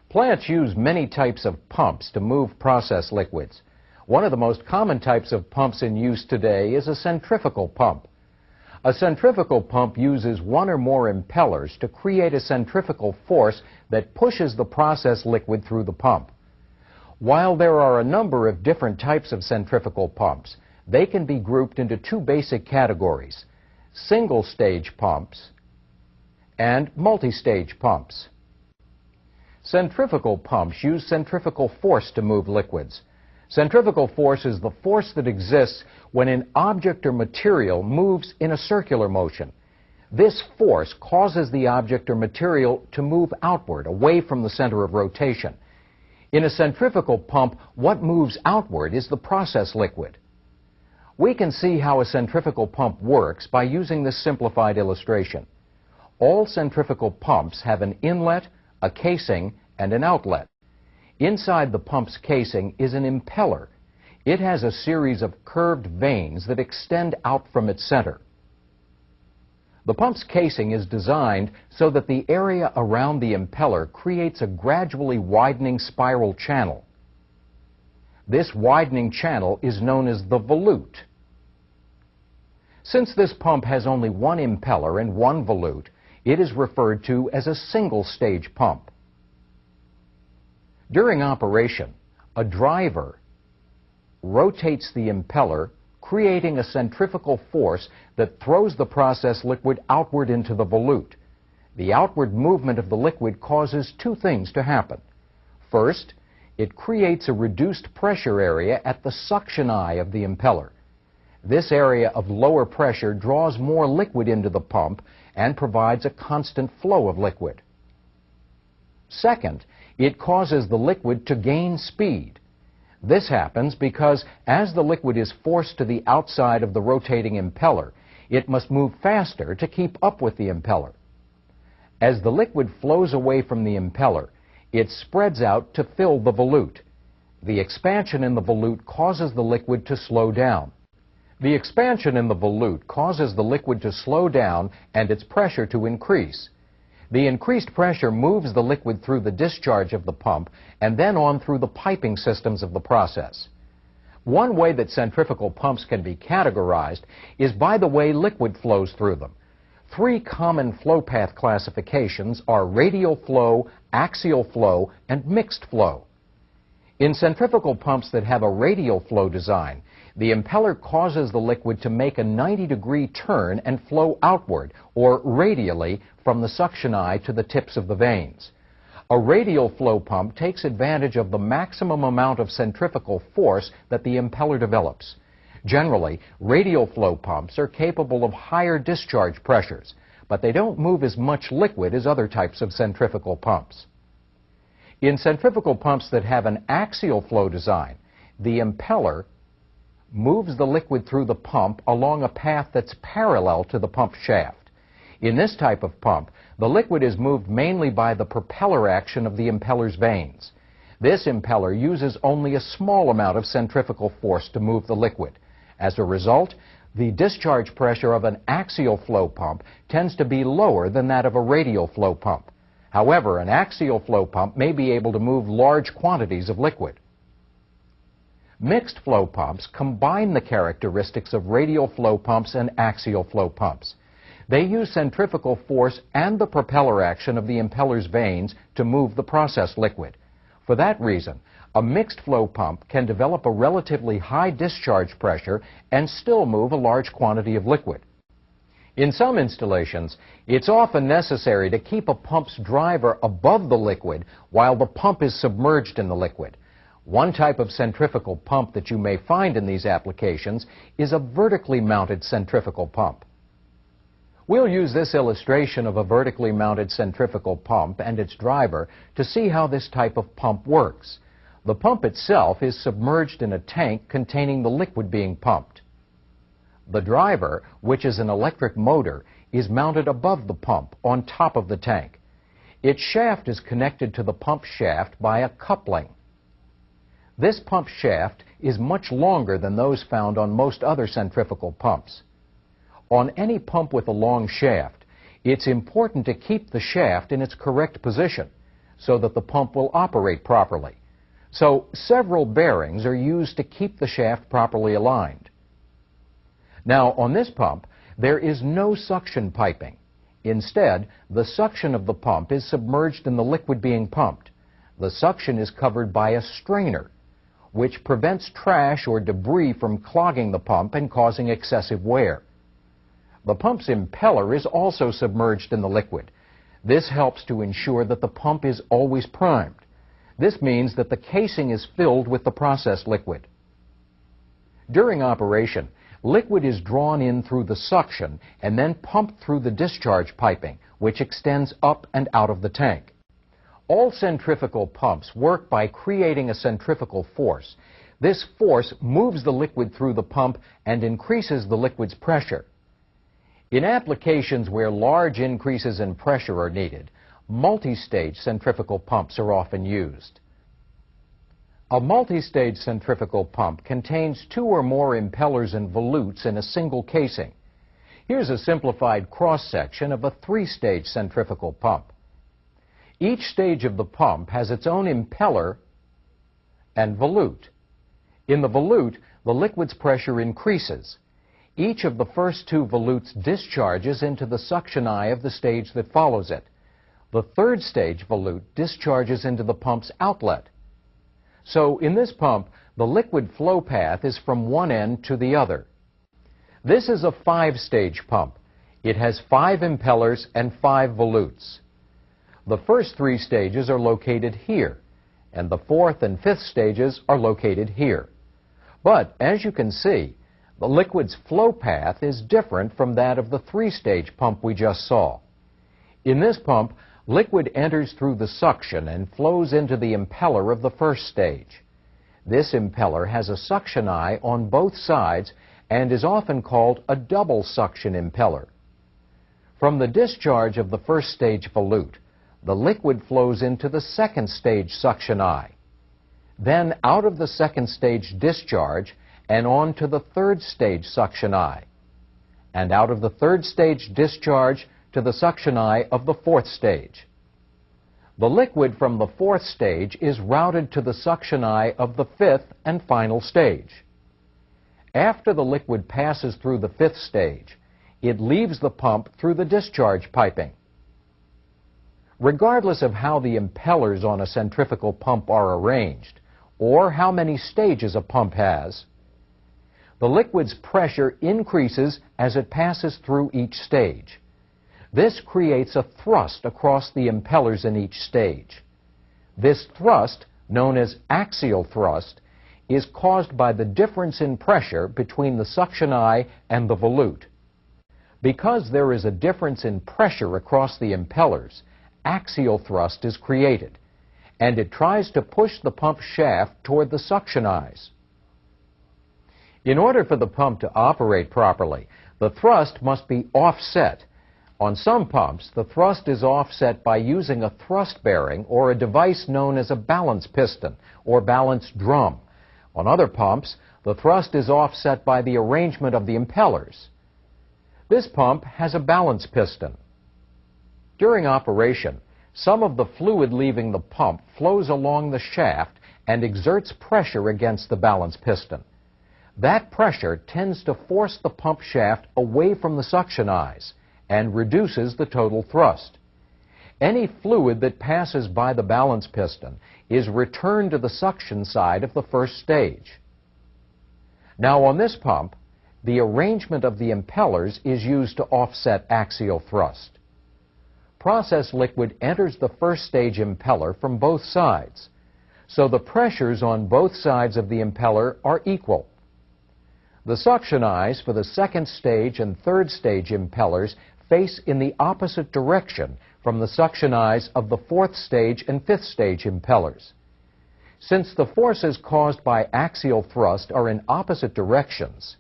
Plants use many types of pumps to move process liquids. One of the most common types of pumps in use today is a centrifugal pump. A centrifugal pump uses one or more impellers to create a centrifugal force that pushes the process liquid through the pump. While there are a number of different types of centrifugal pumps, they can be grouped into two basic categories: single-stage pumps and multi-stage pumps. Centrifugal pumps use centrifugal force to move liquids. Centrifugal force is the force that exists when an object or material moves in a circular motion. This force causes the object or material to move outward, away from the center of rotation. In a centrifugal pump, what moves outward is the process liquid. We can see how a centrifugal pump works by using this simplified illustration. All centrifugal pumps have an inlet, a casing, and an outlet. Inside the pump's casing is an impeller. It has a series of curved vanes that extend out from its center. The pump's casing is designed so that the area around the impeller creates a gradually widening spiral channel. This widening channel is known as the volute. Since this pump has only one impeller and one volute, it is referred to as a single-stage pump. During operation, a driver rotates the impeller, creating a centrifugal force that throws the process liquid outward into the volute. The outward movement of the liquid causes two things to happen. First, it creates a reduced pressure area at the suction eye of the impeller. This area of lower pressure draws more liquid into the pump and provides a constant flow of liquid. Second, it causes the liquid to gain speed. This happens because as the liquid is forced to the outside of the rotating impeller, it must move faster to keep up with the impeller. As the liquid flows away from the impeller, it spreads out to fill the volute. The expansion in the volute causes the liquid to slow down. The expansion in the volute causes the liquid to slow down and its pressure to increase. The increased pressure moves the liquid through the discharge of the pump and then on through the piping systems of the process. One way that centrifugal pumps can be categorized is by the way liquid flows through them. Three common flow path classifications are radial flow, axial flow, and mixed flow. In centrifugal pumps that have a radial flow design, the impeller causes the liquid to make a 90-degree turn and flow outward, or radially, from the suction eye to the tips of the vanes. A radial flow pump takes advantage of the maximum amount of centrifugal force that the impeller develops. Generally, radial flow pumps are capable of higher discharge pressures, but they don't move as much liquid as other types of centrifugal pumps. In centrifugal pumps that have an axial flow design, the impeller moves the liquid through the pump along a path that's parallel to the pump shaft. In this type of pump, the liquid is moved mainly by the propeller action of the impeller's vanes. This impeller uses only a small amount of centrifugal force to move the liquid. As a result, the discharge pressure of an axial flow pump tends to be lower than that of a radial flow pump. However, an axial flow pump may be able to move large quantities of liquid. Mixed flow pumps combine the characteristics of radial flow pumps and axial flow pumps. They use centrifugal force and the propeller action of the impeller's vanes to move the process liquid. For that reason, a mixed flow pump can develop a relatively high discharge pressure and still move a large quantity of liquid. In some installations, it's often necessary to keep a pump's driver above the liquid while the pump is submerged in the liquid. One type of centrifugal pump that you may find in these applications is a vertically mounted centrifugal pump. We'll use this illustration of a vertically mounted centrifugal pump and its driver to see how this type of pump works. The pump itself is submerged in a tank containing the liquid being pumped. The driver, which is an electric motor, is mounted above the pump on top of the tank. Its shaft is connected to the pump shaft by a coupling. This pump shaft is much longer than those found on most other centrifugal pumps. On any pump with a long shaft, it's important to keep the shaft in its correct position so that the pump will operate properly. So several bearings are used to keep the shaft properly aligned. Now, on this pump, there is no suction piping. Instead, the suction of the pump is submerged in the liquid being pumped. The suction is covered by a strainer, which prevents trash or debris from clogging the pump and causing excessive wear. The pump's impeller is also submerged in the liquid. This helps to ensure that the pump is always primed. This means that the casing is filled with the process liquid. During operation, liquid is drawn in through the suction and then pumped through the discharge piping, which extends up and out of the tank. All centrifugal pumps work by creating a centrifugal force. This force moves the liquid through the pump and increases the liquid's pressure. In applications where large increases in pressure are needed, multi-stage centrifugal pumps are often used. A multi-stage centrifugal pump contains 2 or more impellers and volutes in a single casing. Here's a simplified cross-section of a 3-stage centrifugal pump. Each stage of the pump has its own impeller and volute. In the volute, the liquid's pressure increases. Each of the first 2 volutes discharges into the suction eye of the stage that follows it. The 3rd stage volute discharges into the pump's outlet. So in this pump, the liquid flow path is from one end to the other. This is a 5-stage pump. It has 5 impellers and 5 volutes. The first 3 stages are located here, and the 4th and 5th stages are located here. But as you can see, the liquid's flow path is different from that of the 3-stage pump we just saw. In this pump, liquid enters through the suction and flows into the impeller of the first stage. This impeller has a suction eye on both sides and is often called a double suction impeller. From the discharge of the first stage volute, the liquid flows into the second stage suction eye, then out of the second stage discharge and on to the third stage suction eye, and out of the third stage discharge to the suction eye of the 4th stage. The liquid from the 4th stage is routed to the suction eye of the 5th and final stage. After the liquid passes through the 5th stage, it leaves the pump through the discharge piping. Regardless of how the impellers on a centrifugal pump are arranged, or how many stages a pump has, the liquid's pressure increases as it passes through each stage. This creates a thrust across the impellers in each stage. This thrust, known as axial thrust, is caused by the difference in pressure between the suction eye and the volute. Because there is a difference in pressure across the impellers, axial thrust is created, and it tries to push the pump shaft toward the suction eyes. In order for the pump to operate properly, the thrust must be offset. On some pumps, the thrust is offset by using a thrust bearing or a device known as a balance piston or balance drum. On other pumps, the thrust is offset by the arrangement of the impellers. This pump has a balance piston. During operation, some of the fluid leaving the pump flows along the shaft and exerts pressure against the balance piston. That pressure tends to force the pump shaft away from the suction eyes and reduces the total thrust. Any fluid that passes by the balance piston is returned to the suction side of the first stage. Now on this pump, the arrangement of the impellers is used to offset axial thrust. Process liquid enters the first stage impeller from both sides, so the pressures on both sides of the impeller are equal. The suction eyes for the second stage and third stage impellers face in the opposite direction from the suction eyes of the 4th stage and 5th stage impellers. Since the forces caused by axial thrust are in opposite directions,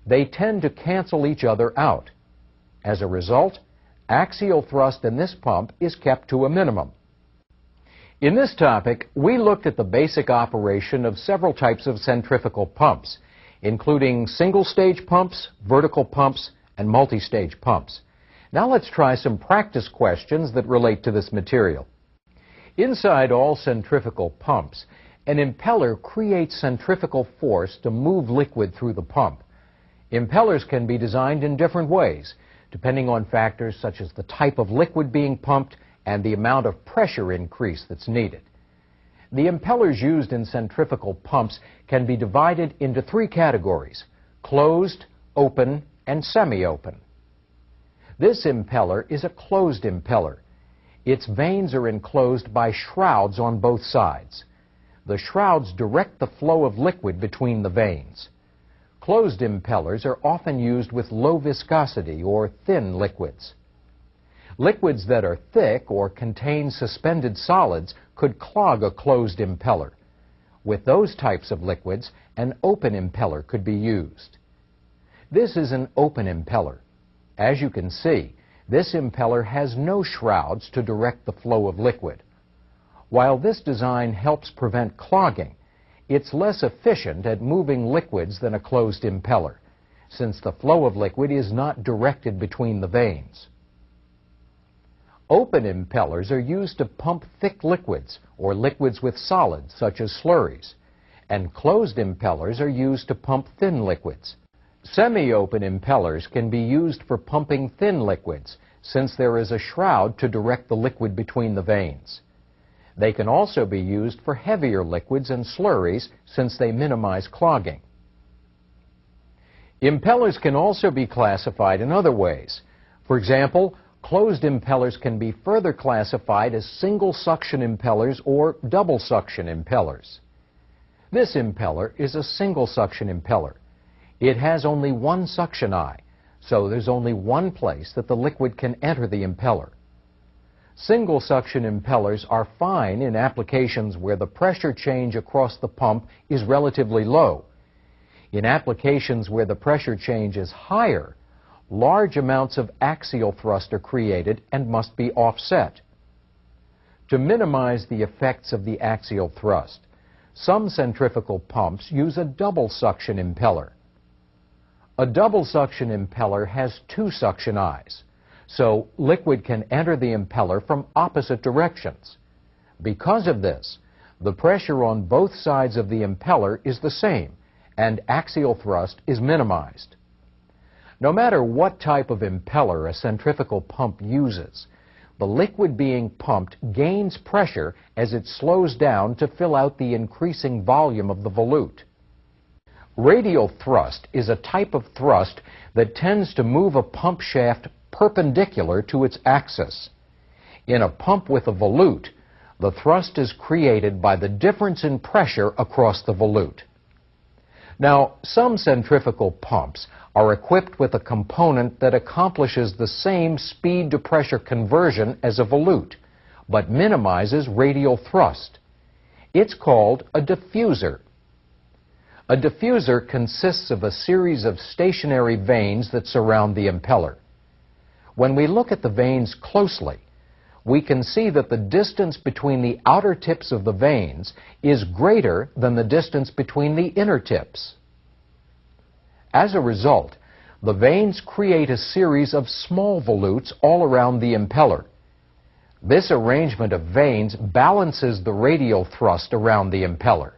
they tend to cancel each other out. As a result, axial thrust in this pump is kept to a minimum. In this topic, we looked at the basic operation of several types of centrifugal pumps, including single-stage pumps, vertical pumps, and multi-stage pumps. Now let's try some practice questions that relate to this material. Inside all centrifugal pumps, an impeller creates centrifugal force to move liquid through the pump. Impellers can be designed in different ways, depending on factors such as the type of liquid being pumped and the amount of pressure increase that's needed. The impellers used in centrifugal pumps can be divided into three categories: closed, open, and semi-open. This impeller is a closed impeller. Its vanes are enclosed by shrouds on both sides. The shrouds direct the flow of liquid between the vanes. Closed impellers are often used with low viscosity or thin liquids. Liquids that are thick or contain suspended solids could clog a closed impeller. With those types of liquids, an open impeller could be used. This is an open impeller. As you can see, this impeller has no shrouds to direct the flow of liquid. While this design helps prevent clogging, it's less efficient at moving liquids than a closed impeller, since the flow of liquid is not directed between the vanes. Open impellers are used to pump thick liquids or liquids with solids such as slurries, and closed impellers are used to pump thin liquids. Semi-open impellers can be used for pumping thin liquids, since there is a shroud to direct the liquid between the vanes. They can also be used for heavier liquids and slurries, since they minimize clogging. Impellers can also be classified in other ways. For example, closed impellers can be further classified as single suction impellers or double suction impellers. This impeller is a single suction impeller. It has only one suction eye, so there's only one place that the liquid can enter the impeller. Single suction impellers are fine in applications where the pressure change across the pump is relatively low. In applications where the pressure change is higher, large amounts of axial thrust are created and must be offset. To minimize the effects of the axial thrust, some centrifugal pumps use a double suction impeller. A double suction impeller has two suction eyes, so liquid can enter the impeller from opposite directions. Because of this, the pressure on both sides of the impeller is the same, and axial thrust is minimized. No matter what type of impeller a centrifugal pump uses, the liquid being pumped gains pressure as it slows down to fill out the increasing volume of the volute. Radial thrust is a type of thrust that tends to move a pump shaft perpendicular to its axis. In a pump with a volute, the thrust is created by the difference in pressure across the volute. Now, some centrifugal pumps are equipped with a component that accomplishes the same speed-to-pressure conversion as a volute, but minimizes radial thrust. It's called a diffuser. A diffuser consists of a series of stationary vanes that surround the impeller. When we look at the vanes closely, we can see that the distance between the outer tips of the vanes is greater than the distance between the inner tips. As a result, the vanes create a series of small volutes all around the impeller. This arrangement of vanes balances the radial thrust around the impeller.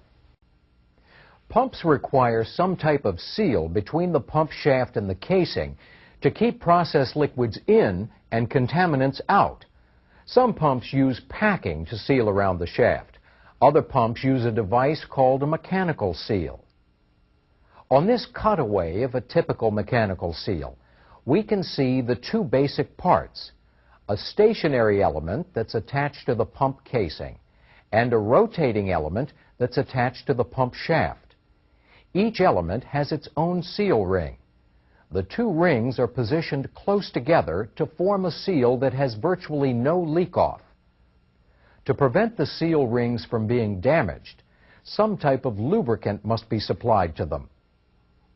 Pumps require some type of seal between the pump shaft and the casing to keep processed liquids in and contaminants out. Some pumps use packing to seal around the shaft. Other pumps use a device called a mechanical seal. On this cutaway of a typical mechanical seal, we can see the two basic parts: a stationary element that's attached to the pump casing and a rotating element that's attached to the pump shaft. Each element has its own seal ring. The two rings are positioned close together to form a seal that has virtually no leak-off. To prevent the seal rings from being damaged, some type of lubricant must be supplied to them.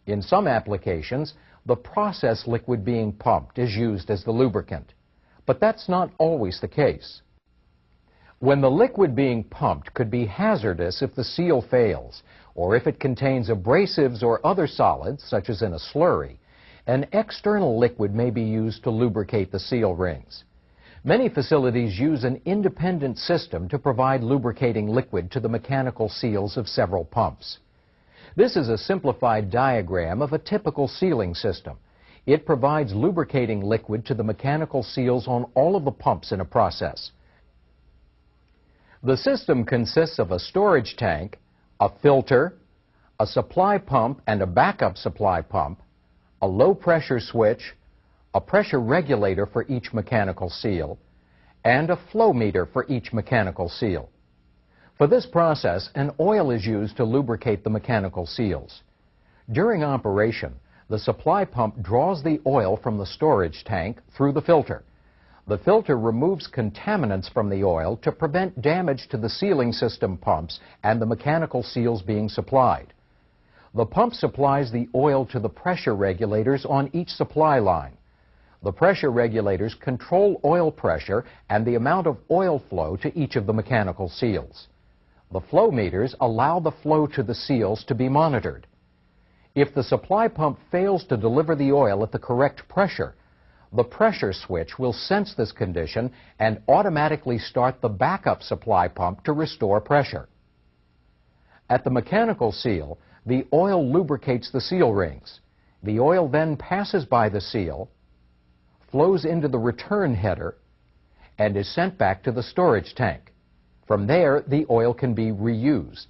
In some applications, the process liquid being pumped is used as the lubricant, but that's not always the case. When the liquid being pumped could be hazardous if the seal fails, or if it contains abrasives or other solids, such as in a slurry, an external liquid may be used to lubricate the seal rings. Many facilities use an independent system to provide lubricating liquid to the mechanical seals of several pumps. This is a simplified diagram of a typical sealing system. It provides lubricating liquid to the mechanical seals on all of the pumps in a process. The system consists of a storage tank, a filter, a supply pump and a backup supply pump, a low pressure switch, a pressure regulator for each mechanical seal, and a flow meter for each mechanical seal. For this process, an oil is used to lubricate the mechanical seals. During operation, the supply pump draws the oil from the storage tank through the filter. The filter removes contaminants from the oil to prevent damage to the sealing system pumps and the mechanical seals being supplied. The pump supplies the oil to the pressure regulators on each supply line. The pressure regulators control oil pressure and the amount of oil flow to each of the mechanical seals. The flow meters allow the flow to the seals to be monitored. If the supply pump fails to deliver the oil at the correct pressure, the pressure switch will sense this condition and automatically start the backup supply pump to restore pressure. At the mechanical seal, the oil lubricates the seal rings. The oil then passes by the seal, flows into the return header, and is sent back to the storage tank. From there, the oil can be reused.